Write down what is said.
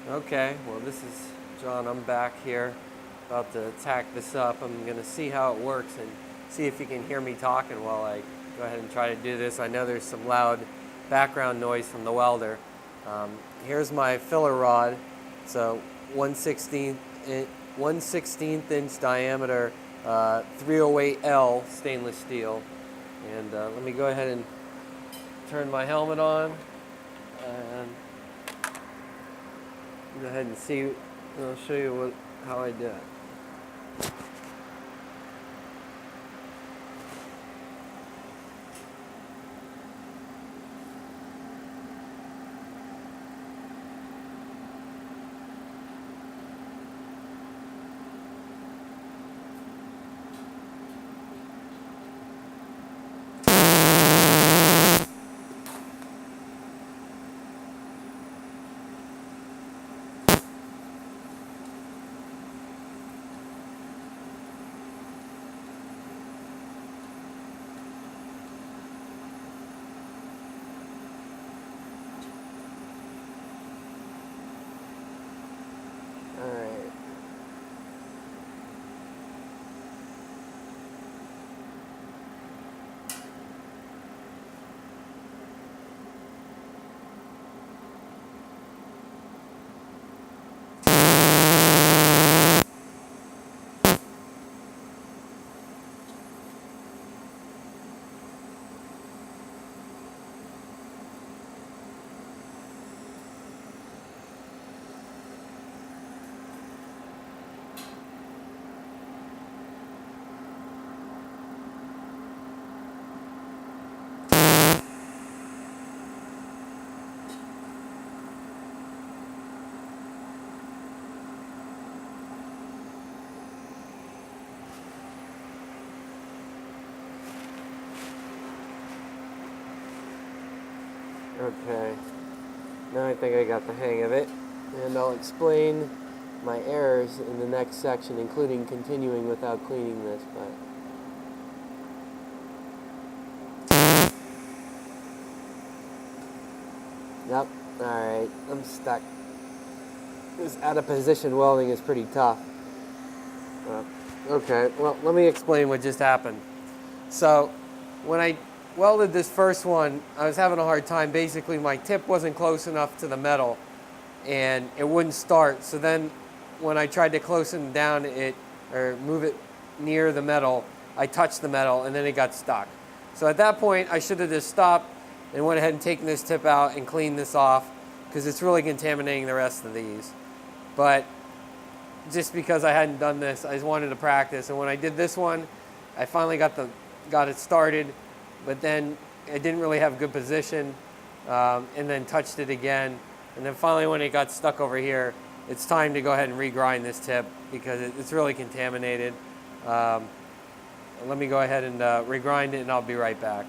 Okay, well this is John. I'm back here about to tack this up. I'm going to see how it works and see if you can hear me talking while I go ahead and try to do this. I know there's some loud background noise from the welder. Here's my filler rod. It's a 1/16 inch diameter 308L stainless steel. And let me go ahead and turn my helmet on and go ahead and see, and I'll show you how I do it. Alright. Okay, now I think I got the hang of it, and I'll explain my errors in the next section, including continuing without cleaning this, Yep, alright, I'm stuck. This out of position welding is pretty tough. Okay, well, let me explain what just happened. So, when I welded this first one, I was having a hard time. Basically, my tip wasn't close enough to the metal, and it wouldn't start. So then, when I tried to close down it, or move it near the metal, I touched the metal, and then it got stuck. So at that point, I should have just stopped and went ahead and taken this tip out and cleaned this off, because it's really contaminating the rest of these. But just because I hadn't done this, I just wanted to practice. And when I did this one, I finally got it started, but then I didn't really have good position, and then touched it again. And then finally when it got stuck over here, it's time to go ahead and regrind this tip because it's really contaminated. Let me go ahead and regrind it, and I'll be right back.